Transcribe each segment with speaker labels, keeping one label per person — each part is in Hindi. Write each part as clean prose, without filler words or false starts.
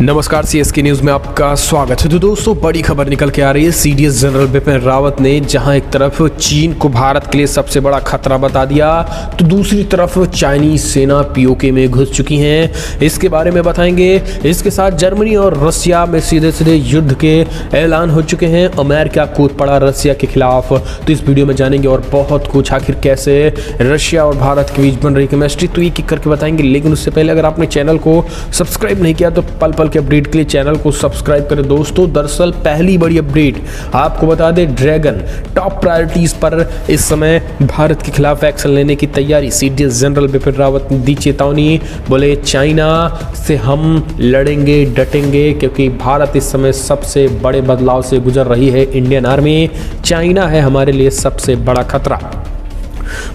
Speaker 1: नमस्कार, सीएसके न्यूज में आपका स्वागत है। तो दोस्तों, बड़ी खबर निकल के आ रही है। सीडीएस जनरल बिपिन रावत ने जहां एक तरफ चीन को भारत के लिए सबसे बड़ा खतरा बता दिया, तो दूसरी तरफ चाइनीज सेना पीओके में घुस चुकी है। इसके बारे में बताएंगे। इसके साथ जर्मनी और रशिया में सीधे सीधे युद्ध के ऐलान हो चुके हैं। अमेरिका कूद पड़ा रशिया के खिलाफ, तो इस वीडियो में जानेंगे और बहुत कुछ। आखिर कैसे रशिया और भारत के बीच बन रही केमिस्ट्री, तो एक एक करके बताएंगे। लेकिन उससे पहले अगर आपने चैनल को सब्सक्राइब नहीं किया तो पल पल के अपडेट के लिए चैनल को सब्सक्राइब करें। दोस्तों, दरअसल पहली बड़ी अपडेट आपको बता दें, ड्रैगन टॉप प्रायोरिटीज पर इस समय भारत के खिलाफ एक्शन लेने की तैयारी। सीडीएस जनरल बिपिन रावत ने दी चेतावनी, बोले चाइना से हम लड़ेंगे, डटेंगे, क्योंकि भारत इस समय सबसे बड़े बदलाव से गुजर रही है। इंडियन आर्मी, चाइना है हमारे लिए सबसे बड़ा खतरा।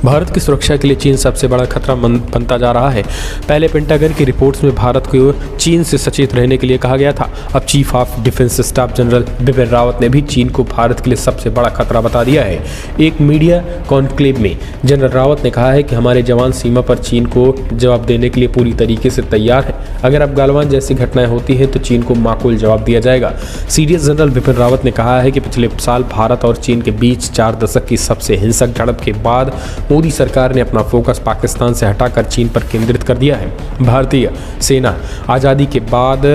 Speaker 1: भारत की सुरक्षा के लिए चीन सबसे बड़ा खतरा बनता जा रहा है। पहले पेंटागन की रिपोर्ट्स में भारत को चीन से सचेत रहने के लिए कहा गया था। अब chief of defence staff general Bipin Rawat ने भी चीन को भारत के लिए सबसे बड़ा खतरा बता दिया है। एक मीडिया कॉन्क्लेव में जनरल रावत ने कहा है कि हमारे जवान सीमा पर चीन को जवाब देने के लिए पूरी तरीके से तैयार है। अगर अब गालवान जैसी घटनाएं होती हैं तो चीन को माकूल जवाब दिया जाएगा। सीडीएस जनरल बिपिन रावत ने कहा है कि पिछले साल भारत और चीन के बीच 4 दशक की सबसे हिंसक झड़प के बाद मोदी सरकार ने अपना फोकस पाकिस्तान से हटाकर चीन पर केंद्रित कर दिया है। भारतीय सेना आज़ादी के बाद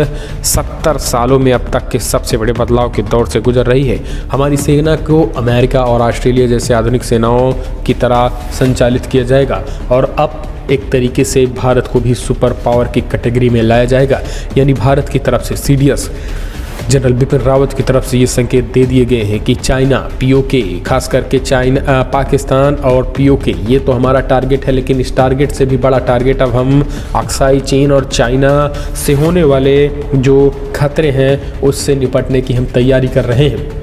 Speaker 1: 70 सालों में अब तक के सबसे बड़े बदलाव के दौर से गुजर रही है। हमारी सेना को अमेरिका और ऑस्ट्रेलिया जैसे आधुनिक सेनाओं की तरह संचालित किया जाएगा और अब एक तरीके से भारत को भी सुपर पावर की कैटेगरी में लाया जाएगा। यानी भारत की तरफ से सीडीएस जनरल बिपिन रावत की तरफ से ये संकेत दे दिए गए हैं कि चाइना, पीओके, खास करके चाइना, पाकिस्तान और पीओके, ये तो हमारा टारगेट है। लेकिन इस टारगेट से भी बड़ा टारगेट अब हम अक्साई चीन और चाइना से होने वाले जो खतरे हैं उससे निपटने की हम तैयारी कर रहे हैं।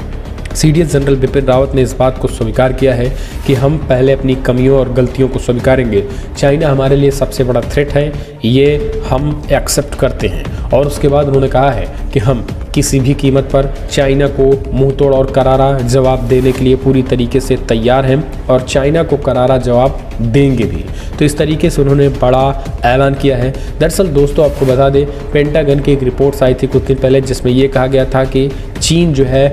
Speaker 1: सीडीएस जनरल बिपिन रावत ने इस बात को स्वीकार किया है कि हम पहले अपनी कमियों और गलतियों को स्वीकारेंगे। चाइना हमारे लिए सबसे बड़ा थ्रेट है, ये हम एक्सेप्ट करते हैं। और उसके बाद उन्होंने कहा है कि हम किसी भी कीमत पर चाइना को मुंहतोड़ और करारा जवाब देने के लिए पूरी तरीके से तैयार हैं और चाइना को करारा जवाब देंगे भी। तो इस तरीके से उन्होंने बड़ा ऐलान किया है। दरअसल दोस्तों, आपको बता दें, पेंटागन की एक रिपोर्ट्स आई थी कुछ दिन पहले जिसमें ये कहा गया था कि चीन जो है,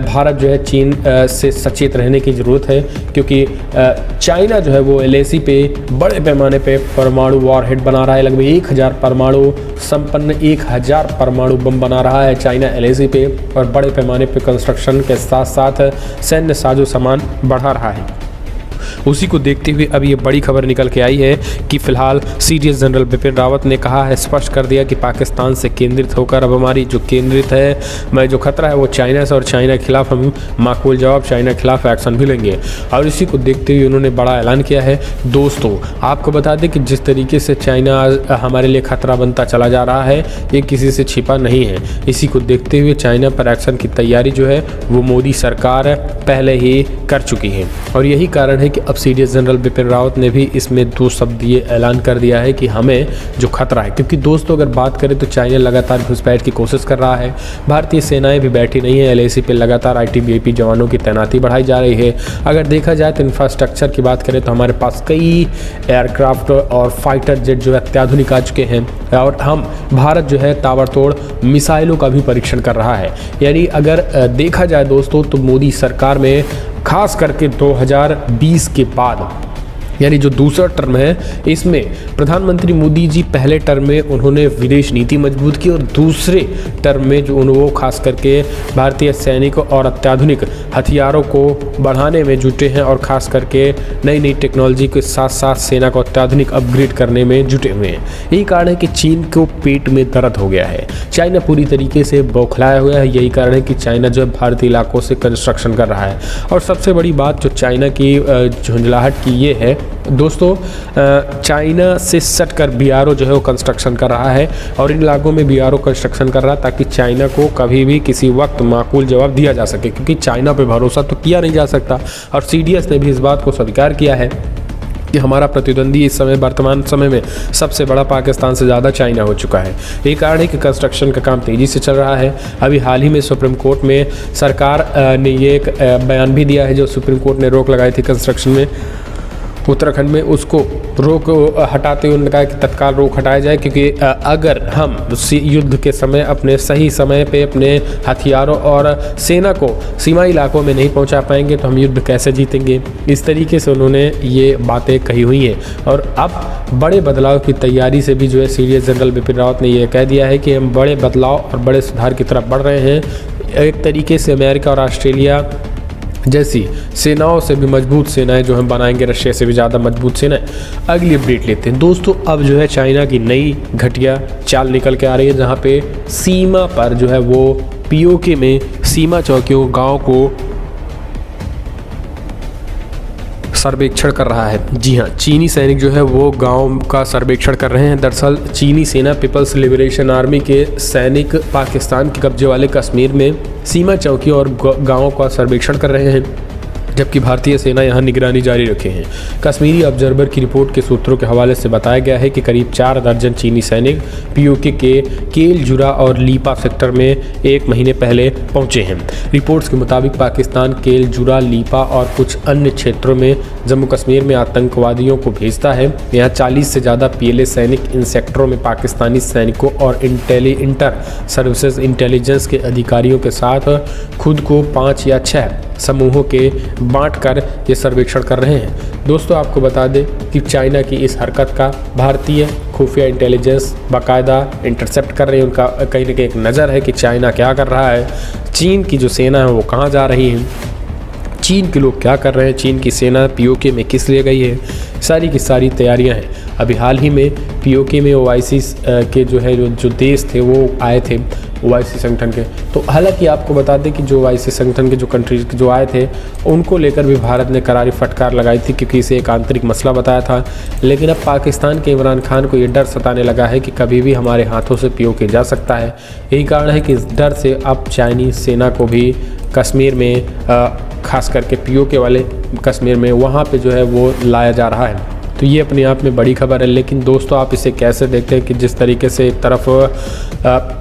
Speaker 1: भारत जो है चीन से सचेत रहने की ज़रूरत है, क्योंकि चाइना जो है वो एलएसी पे बड़े पैमाने पे परमाणु वॉरहेड बना रहा है। लगभग 1000 परमाणु संपन्न 1000 परमाणु बम बना रहा है चाइना एलएसी पे, और बड़े पैमाने पे कंस्ट्रक्शन के साथ साथ सैन्य साजो सामान बढ़ा रहा है। उसी को देखते हुए अब ये बड़ी खबर निकल के आई है कि फिलहाल सीडीएस जनरल बिपिन रावत ने कहा है, स्पष्ट कर दिया कि पाकिस्तान से केंद्रित होकर अब हमारी जो केंद्रित है, मैं जो खतरा है वो चाइना से, और चाइना के खिलाफ हम माकूल जवाब, चाइना के खिलाफ एक्शन भी लेंगे। और इसी को देखते हुए उन्होंने बड़ा ऐलान किया है। दोस्तों, आपको बता दें कि जिस तरीके से चाइना हमारे लिए खतरा बनता चला जा रहा है, ये किसी से छिपा नहीं है। इसी को देखते हुए चाइना पर एक्शन की तैयारी जो है वो मोदी सरकार पहले ही कर चुकी है, और यही कारण है कि अब सीडीएस जनरल बिपिन रावत ने भी इसमें 2 शब्द ये ऐलान कर दिया है कि हमें जो खतरा है, क्योंकि दोस्तों अगर बात करें तो चाइना लगातार घुसपैठ की कोशिश कर रहा है। भारतीय सेनाएं भी बैठी नहीं है, एलएसी पे लगातार आईटीबीपी जवानों की तैनाती बढ़ाई जा रही है। अगर देखा जाए तो इंफ्रास्ट्रक्चर की बात करें तो हमारे पास कई एयरक्राफ्ट और फाइटर जेट जो है अत्याधुनिक आ चुके हैं, और हम भारत जो है ताबड़तोड़ मिसाइलों का भी परीक्षण कर रहा है। यानी अगर देखा जाए दोस्तों तो मोदी सरकार में खास करके 2020 के बाद, यानी जो दूसरा टर्म है, इसमें प्रधानमंत्री मोदी जी पहले टर्म में उन्होंने विदेश नीति मजबूत की, और दूसरे टर्म में जो वो खास करके भारतीय सैनिकों और अत्याधुनिक हथियारों को बढ़ाने में जुटे हैं, और खास करके नई नई टेक्नोलॉजी के साथ साथ सेना को अत्याधुनिक अपग्रेड करने में जुटे हुए हैं। यही कारण है कि चीन को पेट में दर्द हो गया है। चाइना पूरी तरीके से बौखलाया हुआ है। यही कारण है कि चाइना जो है भारतीय इलाकों से कंस्ट्रक्शन कर रहा है। और सबसे बड़ी बात जो चाइना की झुंझलाहट की ये है दोस्तों, चाइना से सटकर बीआरओ जो है वो कंस्ट्रक्शन कर रहा है, और इन इलाकों में बीआरओ कंस्ट्रक्शन कर रहा है ताकि चाइना को कभी भी किसी वक्त माकूल जवाब दिया जा सके, क्योंकि चाइना पे भरोसा तो किया नहीं जा सकता। और सीडीएस ने भी इस बात को स्वीकार किया है कि हमारा प्रतिद्वंदी इस समय वर्तमान समय में सबसे बड़ा पाकिस्तान से ज़्यादा चाइना हो चुका है। एक कारण है कि कंस्ट्रक्शन का काम तेज़ी से चल रहा है। अभी हाल ही में सुप्रीम कोर्ट में सरकार ने ये एक बयान भी दिया है, जो सुप्रीम कोर्ट ने रोक लगाई थी कंस्ट्रक्शन में, उत्तराखंड में उसको रोक हटाते हुए उन्होंने कहा कि तत्काल रोक हटाया जाए, क्योंकि अगर हम युद्ध के समय अपने सही समय पे अपने हथियारों और सेना को सीमाई इलाकों में नहीं पहुंचा पाएंगे तो हम युद्ध कैसे जीतेंगे। इस तरीके से उन्होंने ये बातें कही हुई हैं। और अब बड़े बदलाव की तैयारी से भी जो है सीडीएस जनरल बिपिन रावत ने यह कह दिया है कि हम बड़े बदलाव और बड़े सुधार की तरफ बढ़ रहे हैं। एक तरीके से अमेरिका और ऑस्ट्रेलिया जैसी सेनाओं से भी मजबूत सेनाएं जो हम बनाएंगे, रशिया से भी ज़्यादा मजबूत सेनाएं। अगली अपडेट लेते हैं दोस्तों। अब जो है चाइना की नई घटिया चाल निकल के आ रही है, जहां पे सीमा पर जो है वो पीओके में सीमा चौकियों गांव को सर्वेक्षण कर रहा है। जी हाँ, चीनी सैनिक जो है वो गांव का सर्वेक्षण कर रहे हैं। दरअसल चीनी सेना पीपल्स लिबरेशन आर्मी के सैनिक पाकिस्तान के कब्जे वाले कश्मीर में सीमा चौकियों और गांवों का सर्वेक्षण कर रहे हैं, जबकि भारतीय सेना यहां निगरानी जारी रखे हैं। कश्मीरी ऑब्जर्वर की रिपोर्ट के सूत्रों के हवाले से बताया गया है कि करीब 4 दर्जन चीनी सैनिक पीओके के केल जुरा और लीपा सेक्टर में 1 महीने पहले पहुंचे हैं। रिपोर्ट्स के मुताबिक पाकिस्तान केल जुरा, लीपा और कुछ अन्य क्षेत्रों में जम्मू कश्मीर में आतंकवादियों को भेजता है। यहाँ 40 से ज़्यादा पीएलए सैनिक इन सेक्टरों में पाकिस्तानी सैनिकों और इंटर सर्विसेज इंटेलिजेंस के अधिकारियों के साथ खुद को 5 या 6 समूहों के बांटकर ये सर्वेक्षण कर रहे हैं। दोस्तों आपको बता दें कि चाइना की इस हरकत का भारतीय खुफिया इंटेलिजेंस बाकायदा इंटरसेप्ट कर रही है। उनका कहीं ना कहीं एक नज़र है कि चाइना क्या कर रहा है, चीन की जो सेना है वो कहाँ जा रही है, चीन के लोग क्या कर रहे हैं, चीन की सेना पीओके में किस लिए गई है, सारी की सारी तैयारियां हैं। अभी हाल ही में पीओके में ओआईसी के जो है जो देश थे वो आए थे ओआईसी संगठन के। तो हालांकि आपको बता दें कि जो ओआईसी संगठन के जो कंट्रीज जो आए थे उनको लेकर भी भारत ने करारी फटकार लगाई थी, क्योंकि इसे एक आंतरिक मसला बताया था। लेकिन अब पाकिस्तान के इमरान खान को ये डर सताने लगा है कि कभी भी हमारे हाथों से पीओके जा सकता है। यही कारण है कि इस डर से अब चाइनीज़ सेना को भी कश्मीर में खास करके पीओके वाले कश्मीर में वहाँ पे जो है वो लाया जा रहा है। तो ये अपने आप में बड़ी खबर है। लेकिन दोस्तों आप इसे कैसे देखते हैं कि जिस तरीके से एक तरफ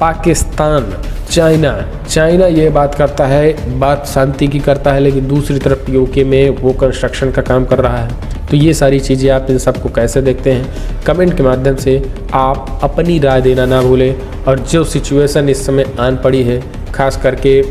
Speaker 1: पाकिस्तान चाइना ये बात करता है, बात शांति की करता है, लेकिन दूसरी तरफ पीओके में वो कंस्ट्रक्शन का काम कर रहा है। तो ये सारी चीज़ें आप इन सबको कैसे देखते हैं, कमेंट के माध्यम से आप अपनी राय देना ना भूलें। और जो सिचुएशन इस समय आन पड़ी है खास करके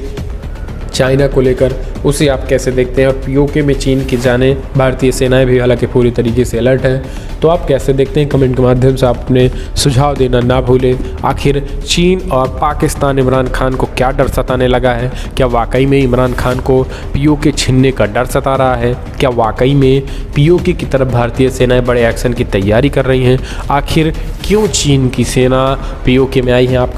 Speaker 1: चाइना को लेकर, उसे आप कैसे देखते हैं। और पीओके में चीन की जाने, भारतीय सेनाएं भी हालांकि पूरी तरीके से अलर्ट हैं, तो आप कैसे देखते हैं कमेंट के माध्यम से आप अपने सुझाव देना ना भूलें। आखिर चीन और पाकिस्तान इमरान खान को क्या डर सताने लगा है? क्या वाकई में इमरान खान को पीओके छीनने का डर सता रहा है? क्या वाकई में पीओके की तरफ भारतीय सेनाएं बड़े एक्शन की तैयारी कर रही हैं? आखिर क्यों चीन की सेना पीओके में आई है? आप